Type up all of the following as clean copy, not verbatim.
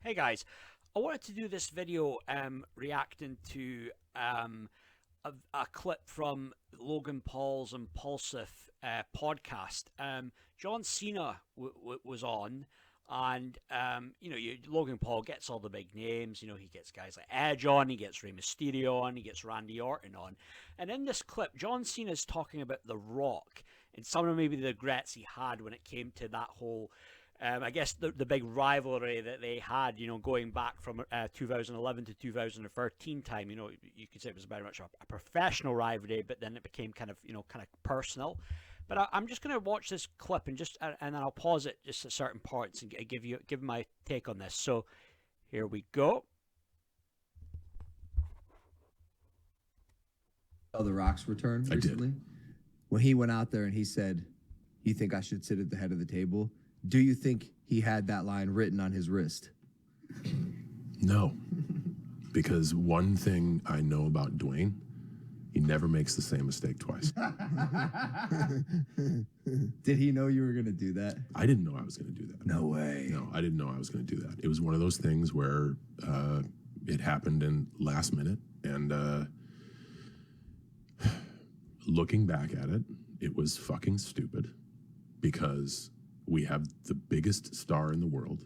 Hey guys, I wanted to do this video reacting to a clip from Logan Paul's Impaulsive podcast. John Cena was on, and Logan Paul gets all the big names. You know, he gets guys like Edge on, he gets Rey Mysterio on, he gets Randy Orton on. And in this clip, John Cena's talking about The Rock and some of maybe the regrets he had when it came to that whole I guess the big rivalry that they had, going back from 2011 to 2013 time. You could say it was very much a professional rivalry, but then it became kind of personal. But I'm just going to watch this clip and then I'll pause it just at certain parts and give my take on this. So here we go. Oh, The Rock's return recently? When he went out there and he said, "You think I should sit at the head of the table?" Do you think he had that line written on his wrist? No, because one thing I know about Dwayne, he never makes the same mistake twice. Did he know you were going to do that? I didn't know I was going to do that. No way. No, I didn't know I was going to do that. It was one of those things where it happened in last minute, and looking back at it, it was fucking stupid because we have the biggest star in the world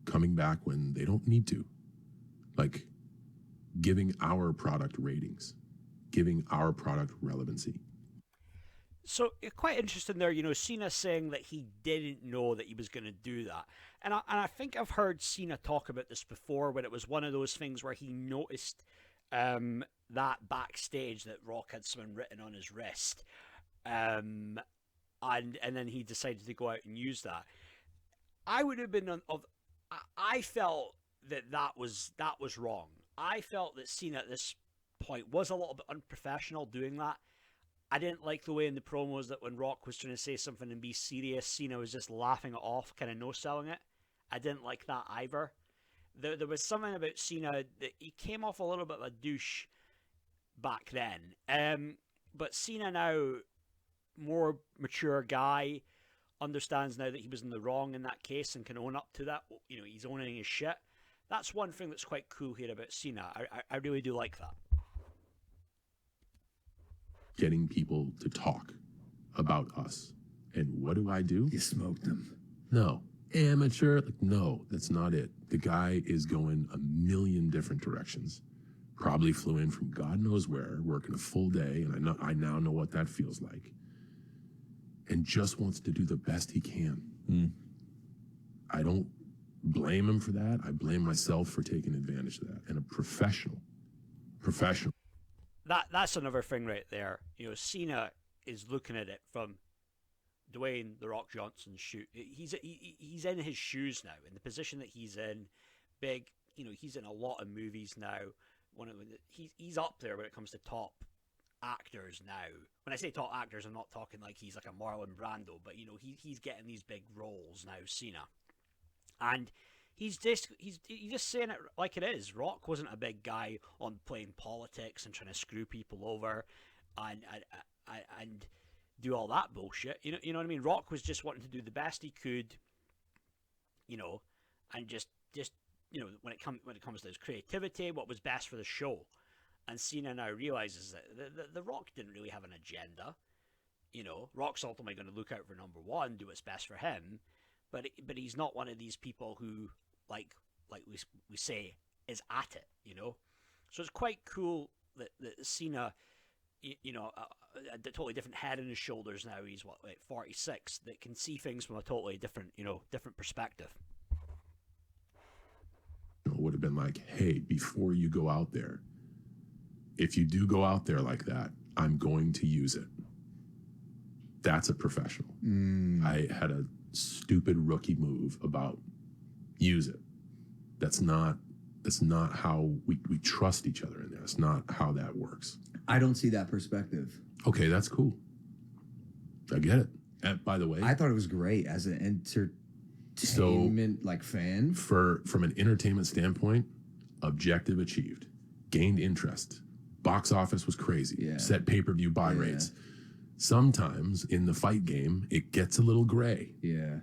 coming back when they don't need to. Like, giving our product ratings, giving our product relevancy. So quite interesting there, Cena saying that he didn't know that he was going to do that. And I think I've heard Cena talk about this before when it was one of those things where he noticed that backstage that Rock had something written on his wrist. And then he decided to go out and use that. I would have been I felt that was wrong. I felt that Cena at this point was a little bit unprofessional doing that. I didn't like the way in the promos that when Rock was trying to say something and be serious, Cena was just laughing it off, kind of no-selling it. I didn't like that either. There was something about Cena that he came off a little bit of a douche back then. But Cena now, more mature guy, understands now that he was in the wrong in that case and can own up to that. He's owning his shit. That's one thing that's quite cool here about Cena. I really do like that. Getting people to talk about us. And what do? You smoked them. No. Amateur? No, that's not it. The guy is going a million different directions. Probably flew in from God knows where, working a full day, and I now know what that feels like. And just wants to do the best he can. I don't blame him for that. I blame myself for taking advantage of that. And a professional. That's another thing right there. Cena is looking at it from Dwayne "The Rock" Johnson's shoe. He's in his shoes now, in the position that he's in. Big, he's in a lot of movies now. He's up there when it comes to top actors now. When I say top actors, I'm not talking like he's like a Marlon Brando, but he's getting these big roles now, Cena, and he's just saying it like it is. Rock wasn't a big guy on playing politics and trying to screw people over, and do all that bullshit. You know what I mean? Rock was just wanting to do the best he could, and just when it comes to his creativity, what was best for the show. And Cena now realizes that the Rock didn't really have an agenda. Rock's ultimately going to look out for number one, do what's best for him, but he's not one of these people who like we say is at it. So it's quite cool that Cena, a totally different head on his shoulders now. He's 46, that can see things from a totally different perspective. It would have been like, hey, before you go out there, if you do go out there like that, I'm going to use it. That's a professional. I had a stupid rookie move about use it. That's not how we trust each other in there. That's not how that works. I don't see that perspective. Okay, that's cool. I get it. And by the way, I thought it was great as an entertainment fan. From an entertainment standpoint, objective achieved. Gained interest. Box office was crazy. Yeah. Set pay-per-view buy rates. Sometimes in the fight game, it gets a little gray. Yeah.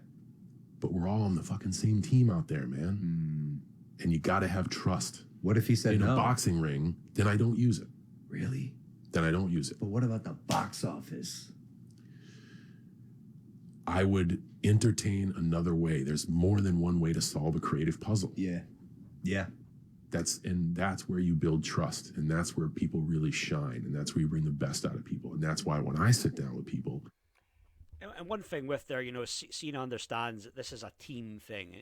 But we're all on the fucking same team out there, man. And you got to have trust. What if he said in no? a boxing ring, then I don't use it. Really? Then I don't use it. But what about the box office? I would entertain another way. There's more than one way to solve a creative puzzle. Yeah. Yeah. That's where you build trust, and that's where people really shine, and that's where you bring the best out of people. And that's why when I sit down with people, and one thing with there, Cena understands that this is a team thing,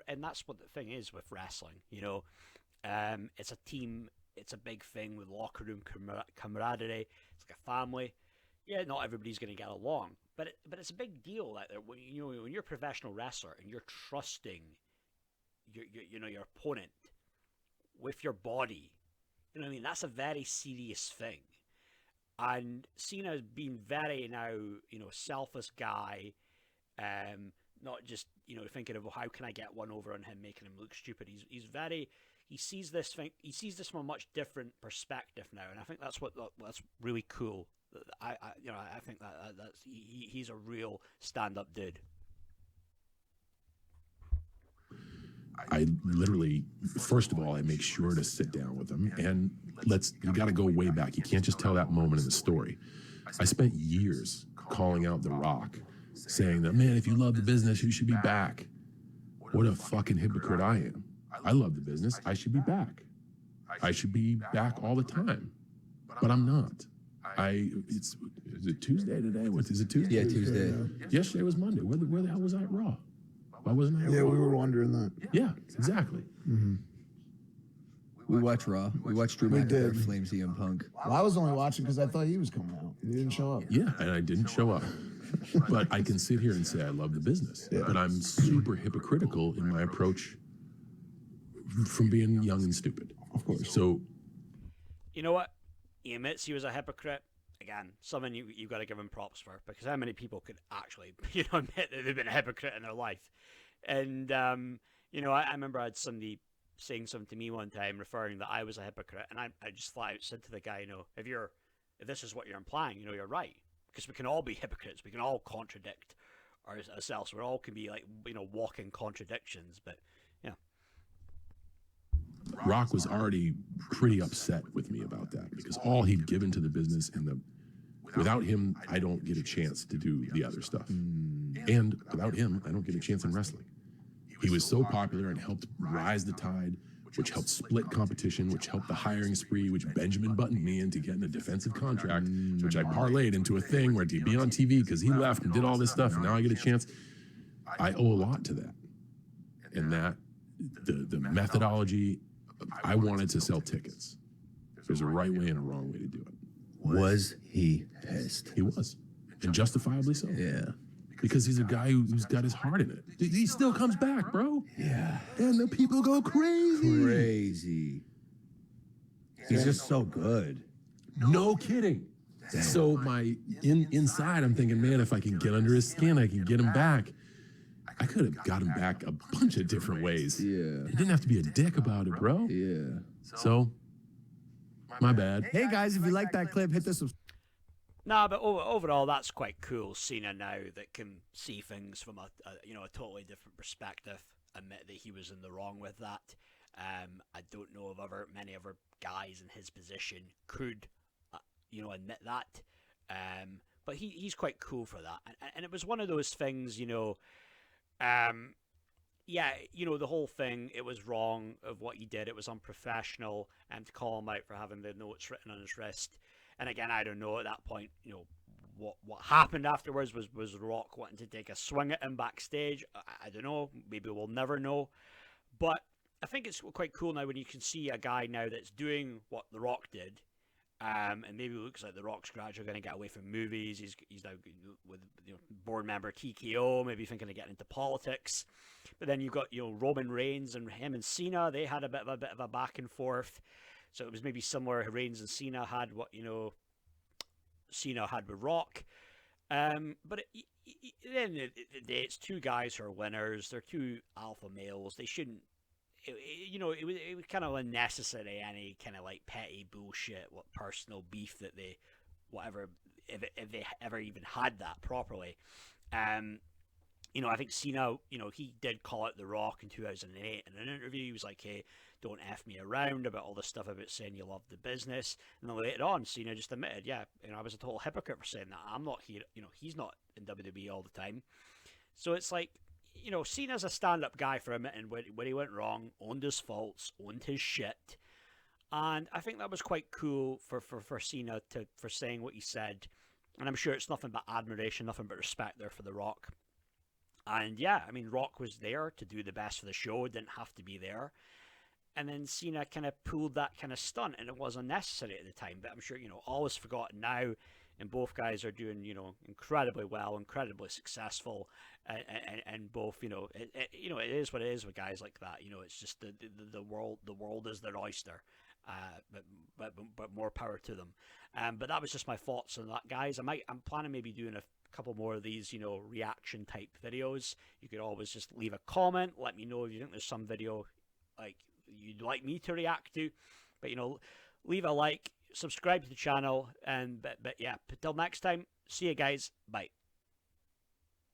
and that's what the thing is with wrestling. It's a team. It's a big thing with locker room camaraderie. It's like a family. Yeah, not everybody's going to get along, but it's a big deal that when you're a professional wrestler and you're trusting your opponent with your body. You know what I mean? That's a very serious thing. And Cena's been very now, selfless guy, not just, thinking of, well, how can I get one over on him, making him look stupid. He sees this from a much different perspective now, and I think that's really cool. I think that's he's a real stand-up dude. I literally, first of all, I make sure to sit down with them, and you got to go way back. You can't just tell that moment in the story. I spent years calling out The Rock, saying that, man, if you love the business, you should be back. What a fucking hypocrite I am. I love the business. I should be back. I should be back all the time, but I'm not. Is it Tuesday today? Is it Tuesday? Yeah, Tuesday. Yesterday was Monday. Where the hell was I at Raw? Why wasn't I at Raw? Yeah, we were wondering that. Yeah, exactly. Mm-hmm. We watched Raw. We watched Drew McIntyre flame CM Punk. Well, I was only watching because I thought he was coming out. He didn't show up. Yeah, and I didn't show up. But I can sit here and say I love the business. Yeah. But I'm super hypocritical in my approach from being young and stupid. Of course. So, you know what? He admits he was a hypocrite. Again, something you've got to give him props for, because how many people could actually, admit that they've been a hypocrite in their life? And, I remember I had somebody saying something to me one time referring that I was a hypocrite, and I just flat out said to the guy, if this is what you're implying, you're right. Because we can all be hypocrites. We can all contradict ourselves. We all can be like, walking contradictions, but, yeah. Rock was already pretty upset with me about that, because all he'd given to the business, and without him, I don't get a chance to do the other stuff. And without him, I don't get a chance in wrestling. He was so popular and helped rise the tide, which helped split competition, which helped the hiring spree, which Benjamin buttoned me into getting a defensive contract, which I parlayed into a thing where to be on TV because he left and did all this stuff, and now I get a chance. I owe a lot to that. And that, the methodology, I wanted to sell tickets. There's a right way and a wrong way to do it. Was he pissed? He was. And justifiably so. Yeah. Because he's a guy who's got his heart in it. He still comes back, bro. Yeah. And the people go crazy. Crazy. He's just so good. No kidding. Damn. So inside, I'm thinking, man, if I can get under his skin, I can get him back. I could have got him back a bunch of different ways. Yeah. He didn't have to be a dick about it, bro. Yeah. So, my bad. Hey, guys, if you like that clip, hit the subscribe. Nah, but overall, that's quite cool. Cena now that can see things from a totally different perspective. Admit that he was in the wrong with that. I don't know of many other guys in his position could, admit that. But he's quite cool for that. And it was one of those things, the whole thing, it was wrong of what he did. It was unprofessional, and to call him out for having the notes written on his wrist. And again, I don't know at that point, what happened afterwards. Was Rock wanting to take a swing at him backstage? I don't know. Maybe we'll never know. But I think it's quite cool now when you can see a guy now that's doing what The Rock did. And maybe it looks like The Rock's gradually going to get away from movies. He's now with board member TKO, maybe thinking of getting into politics. But then you've got Roman Reigns and him and Cena. They had a bit of a back and forth. So it was maybe similar. Reigns and Cena had what Cena had with Rock. But at the end of the day, it's two guys who are winners. They're two alpha males. They shouldn't. It was kind of unnecessary, any kind of like petty bullshit, what personal beef that they, whatever, if they ever even had that properly. You know, I think Cena, you know, he did call out The Rock in 2008 in an interview. He was like, hey, don't F me around about all this stuff about saying you love the business. And then later on, Cena just admitted, yeah, you know, I was a total hypocrite for saying that. I'm not here, you know, he's not in WWE all the time. So it's like, you know, Cena's a stand-up guy for admitting where he went wrong, owned his faults, owned his shit. And I think that was quite cool for Cena for saying what he said. And I'm sure it's nothing but admiration, nothing but respect there for The Rock. And yeah, I mean, Rock was there to do the best for the show, didn't have to be there. And then Cena kind of pulled that kind of stunt, and it was unnecessary at the time. But I'm sure, you know, all is forgotten now, and both guys are doing, you know, incredibly well, incredibly successful, and both, you know, it is what it is with guys like that. You know, it's just the world is their oyster. But more power to them. But that was just my thoughts on that, guys. I'm planning maybe doing a couple more of these, you know, reaction type videos. You could always just leave a comment, let me know if you think there's some video like you'd like me to react to. But, you know, leave a like, subscribe to the channel, and but yeah, until next time, see you guys, bye.